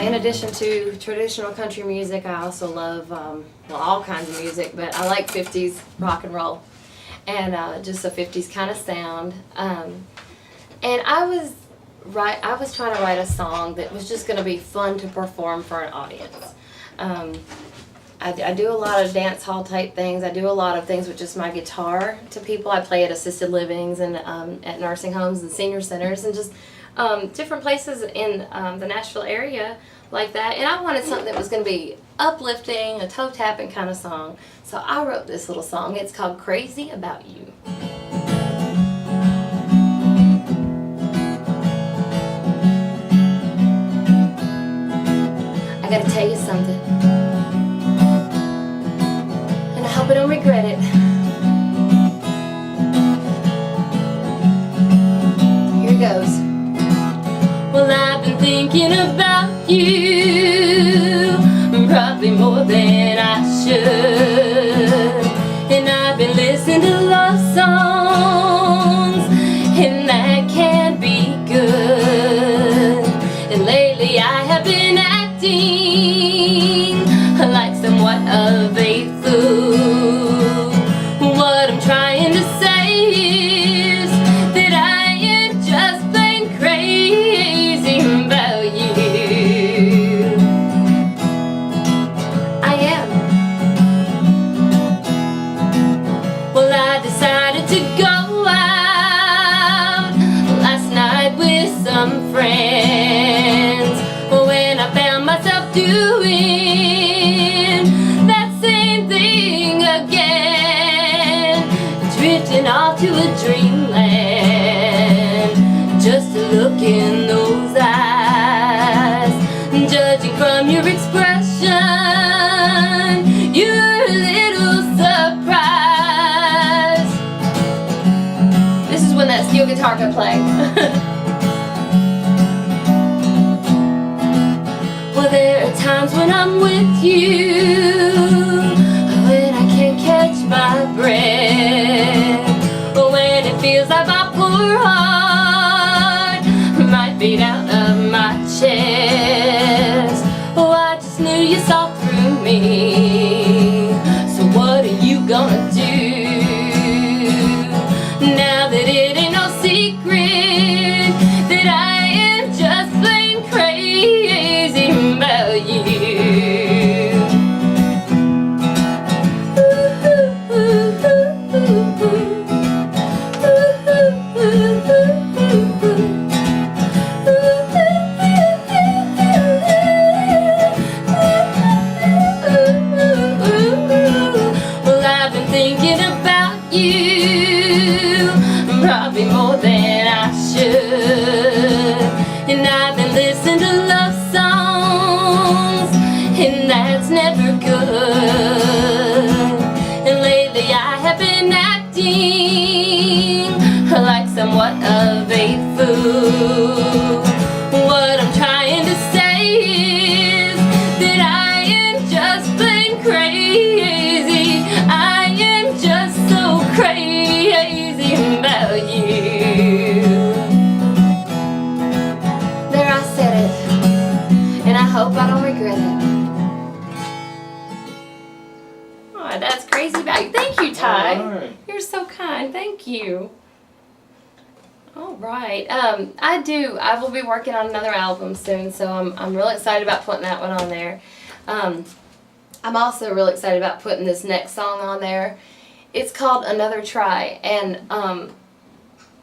In addition to traditional country music, I also love well, all kinds of music, but I like 50s rock and roll and just a 50s kind of sound. And I was trying to write a song that was just going to be fun to perform for an audience. I do a lot of dance hall type things. I do a lot of things with just my guitar to people. I play at assisted livings and at nursing homes and senior centers and just different places in the Nashville area like that. And I wanted something that was going to be uplifting, a toe tapping kind of song. So I wrote this little song. It's called Crazy About You. I gotta tell you something, and I hope I don't regret it. Here it goes. Well, I've been thinking about you, probably more than I should. And I've been listening to love songs, and that can be good. And lately I have been acting like somewhat of a fool. What I'm trying to say is that I am just plain crazy about you. I am. Well, I decided to go out last night with some friends, when I found myself doing that same thing again, drifting off to a dreamland, just to look in those eyes. Judging from your expression, you're a little surprised. This is when that steel guitar could play. Well, there are times when I'm with you, when I can't catch my breath, when it feels like my poor heart might beat out of my chest. Oh, I just knew you saw through me, so what are you gonna do now that it ain't no secret that I am just plain crazy about you? Well, I've been thinking about you, probably more than I should. And I've been listening to love songs, and that's never good. And lately I have been acting like somewhat of a fool. What I'm trying to say is that I am just plain crazy. I am just so crazy about you. There, I said it, and I hope I don't regret it. Oh, that's Crazy About You. Thank you, Ty. All right. You're so kind. Thank you. All right. I will be working on another album soon, so I'm really excited about putting that one on there. I'm also really excited about putting this next song on there. It's called Another Try, and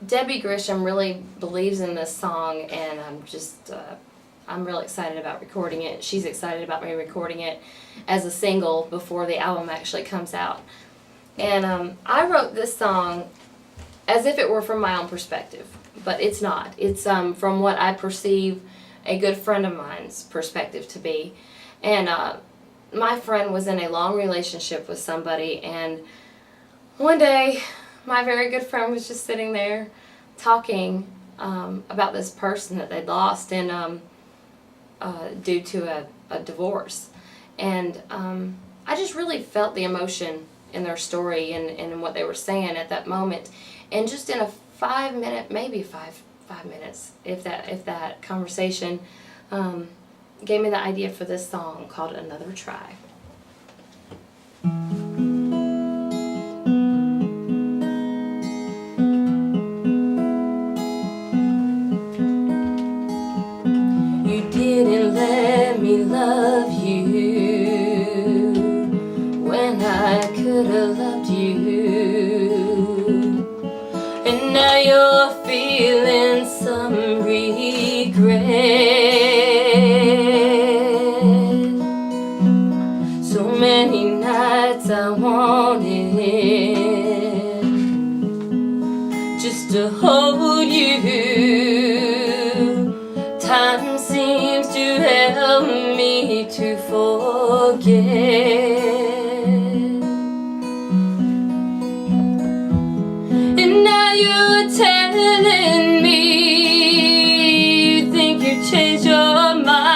Debbie Grisham really believes in this song, and I'm really excited about recording it. She's excited about me recording it as a single before the album actually comes out. And I wrote this song as if it were from my own perspective, but it's not. It's from what I perceive a good friend of mine's perspective to be. And my friend was in a long relationship with somebody, and one day my very good friend was just sitting there talking about this person that they'd lost and due to a divorce. And I just really felt the emotion in their story and in what they were saying at that moment. And just in a 5 minute, maybe five minutes, if that conversation gave me the idea for this song called Another Try. You didn't let me love you when I could have loved you, and now you're feeling some regret. So many nights I wanted just to hold you. Time seems to help me to forget. And now you're telling me you think you changed your mind.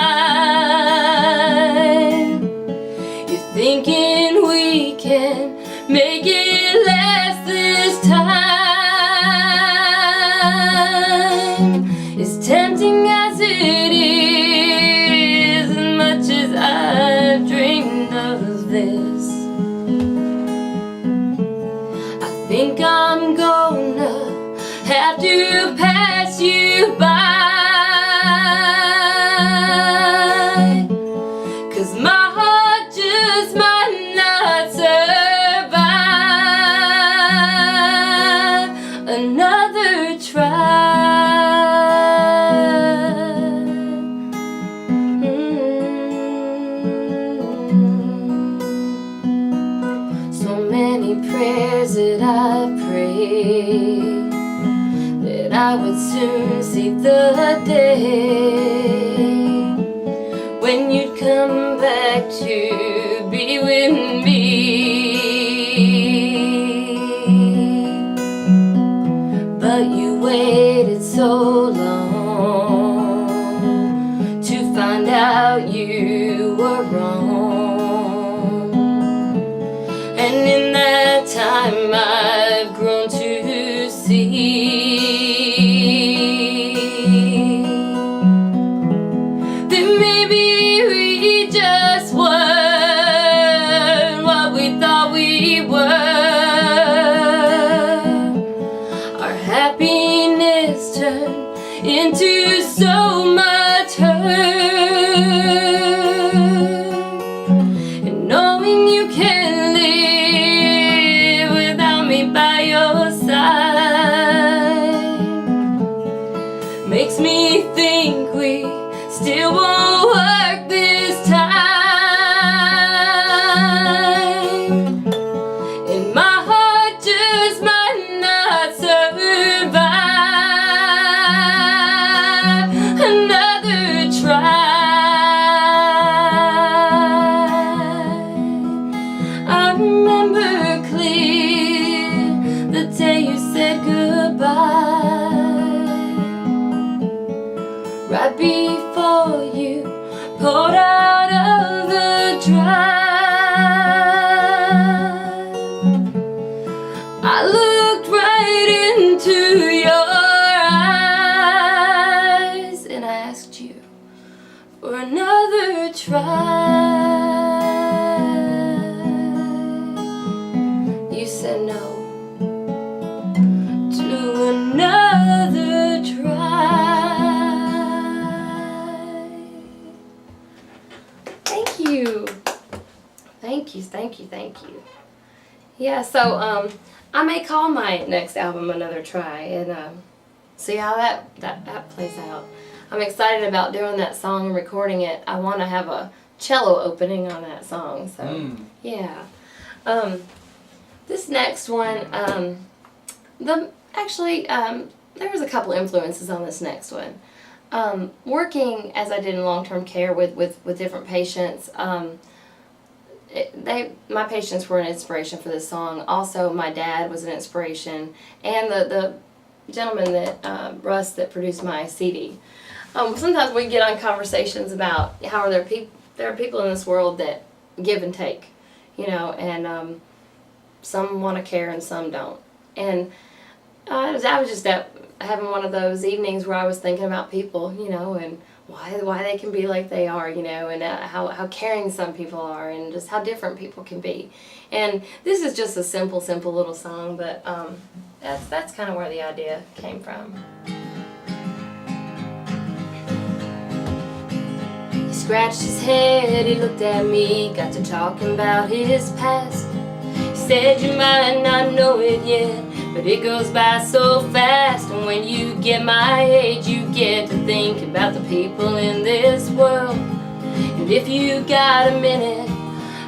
You're thinking we can make it last this time. It's tempting as it is, as much as I've dreamed of this. I think I'm gonna have to pass you by, 'cause my heart just might not survive another try. So many prayers that I prayed that I would soon see the day when you'd come back to be with me. But you waited so long to find out you were wrong. And in that time I've grown to see that maybe we just weren't what we thought we were. Our happiness turned into so much hurt. And knowing you can't live without me by your side makes me think we still won't work this time. And my heart just might not survive another try. I remember clear the day you said goodbye, right before you pulled out of the drive. I looked right into your eyes and I asked you for another try. You said no to another try. Thank you. Thank you. Yeah, so I may call my next album Another Try and see how that plays out. I'm excited about doing that song and recording it. I want to have a cello opening on that song, so yeah. This next one, there was a couple influences on this next one. Working as I did in long-term care with different patients, my patients were an inspiration for this song. Also, my dad was an inspiration, and the gentleman that Russ that produced my CD. Sometimes we get on conversations about how there are people in this world that give and take, you know, and some want to care and some don't. And I was just having one of those evenings where I was thinking about people, you know, and why they can be like they are, you know, and how caring some people are, and just how different people can be. And this is just a simple little song, but that's kind of where the idea came from. He scratched his head, he looked at me, got to talking about his past. He said you might not know it yet, but it goes by so fast. And when you get my age, you get to think about the people in this world. And if you got a minute,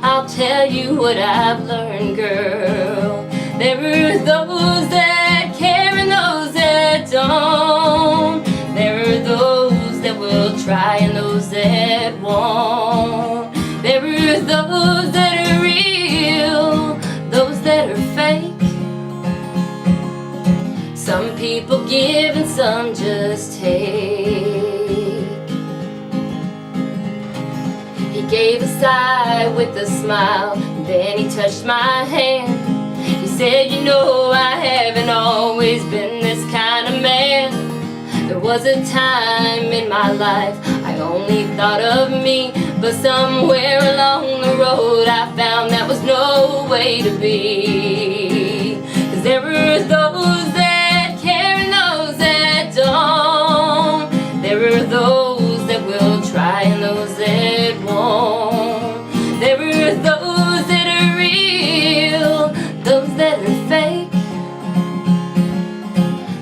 I'll tell you what I've learned, girl. There are those that care and those that don't. There are those that will try and those that won't. There are those that are real, those that are fake. Some people give and some just take. He gave a sigh with a smile, then he touched my hand. He said, you know, I haven't always been this kind of man. There was a time in my life I only thought of me, but somewhere along the road I found that was no way to be. 'Cause there were those that care and those that don't. There are those that will try and those that won't. There are those that are real, those that are fake.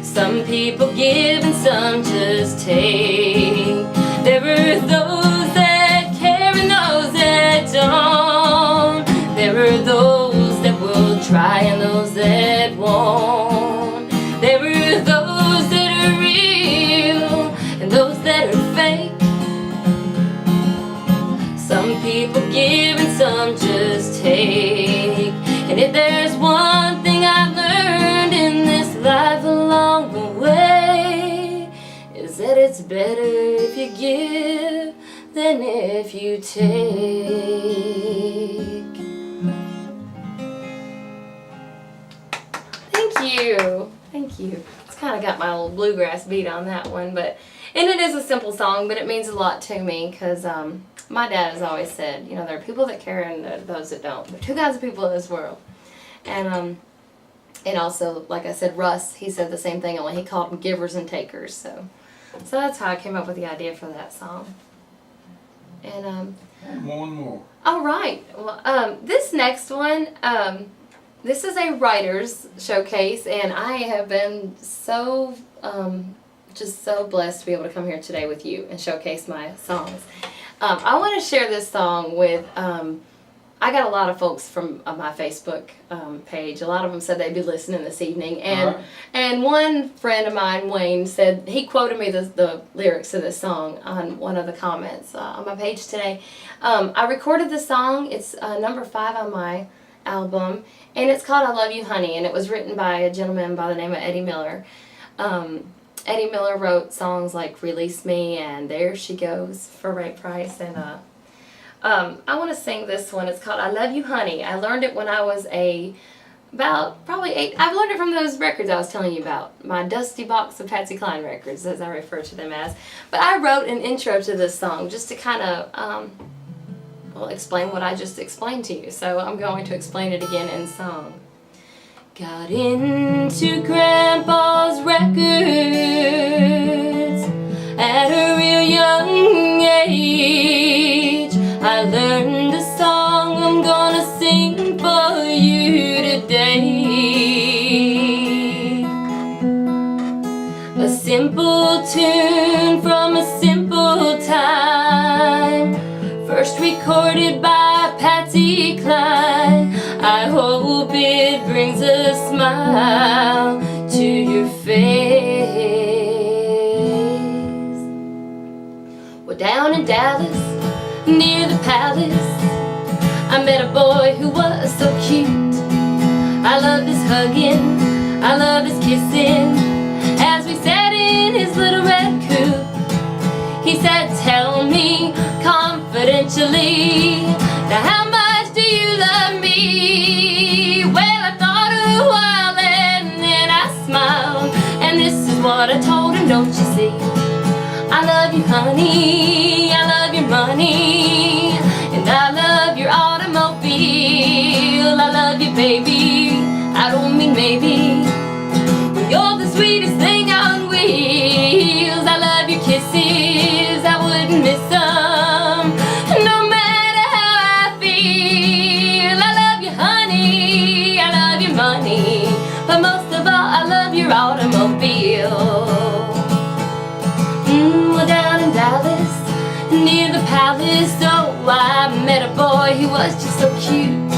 Some people give and some just take. There are those that care and those that don't. There are those that will try and those that won't. There are those that are real and those that are fake. Some people give and some just take. And if there's one thing I've learned in this life along the way, is that it's better if you give than if you take. Thank you. Thank you. It's kind of got my little bluegrass beat on that one, but and it is a simple song, but it means a lot to me because my dad has always said, you know, there are people that care and those that don't. There are two kinds of people in this world. And also, like I said, Russ, he said the same thing, only he called them givers and takers. So that's how I came up with the idea for that song. And more. All right. Well, this next one, this is a writer's showcase, and I have been so just so blessed to be able to come here today with you and showcase my songs. I want to share this song with, I got a lot of folks from my Facebook page. A lot of them said they'd be listening this evening. And one friend of mine, Wayne, said, he quoted me the lyrics of this song on one of the comments on my page today. I recorded the song. It's number 5 on my album, and it's called I Love You Honey, and it was written by a gentleman by the name of Eddie Miller. Eddie Miller wrote songs like Release Me and There She Goes for Ray Price, and I want to sing this one. It's called I Love You Honey. I learned it when I was about probably 8. I've learned it from those records I was telling you about, my dusty box of Patsy Cline records, as I refer to them as. But I wrote an intro to this song just to kind of well, explain what I just explained to you. So I'm going to explain it again in song. Got into Grandpa's records at a real young age. I learned a song I'm gonna sing for you today. A simple tune from a simple time, first recorded by Patsy Cline. I hope it brings a smile to your face. Well, down in Dallas, near the palace, I met a boy who was so cute. I loved his hugging, I loved his kissing, as we sat in his little red coupe. He said, tell me confidentially, now how much do you love me? Well, I what I told him, don't you see? I love you, honey, I love your money, and I love your automobile. I love you, baby, I don't mean maybe. Well, you're the sweetest thing on wheels. I love your kisses, I wouldn't miss them, no matter how I feel. I love you, honey, I love your money, but most of all, I love your automobile. Well, down in Dallas, near the palace, oh, I met a boy, he was just so cute.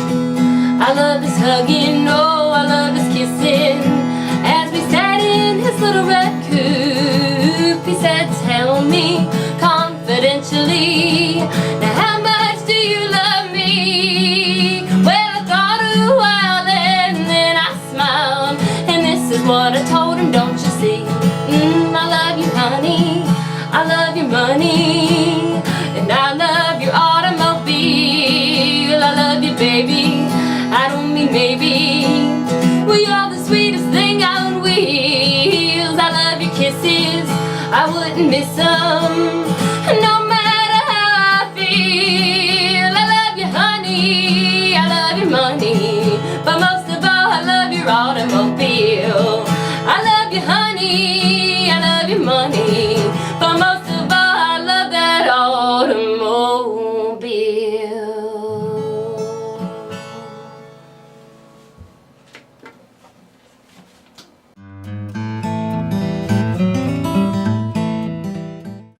I love his hugging, oh, I love his kissing, as we sat in his little red coupe. He said, tell me confidentially, now how much do you love me? Well, I thought a while and then I smiled, and this is what I told him, don't you see? I love you, honey, I love your money, and I love your automobile. I love you, baby, I don't mean maybe. Well, you're the sweetest thing on wheels. I love your kisses, I wouldn't miss them,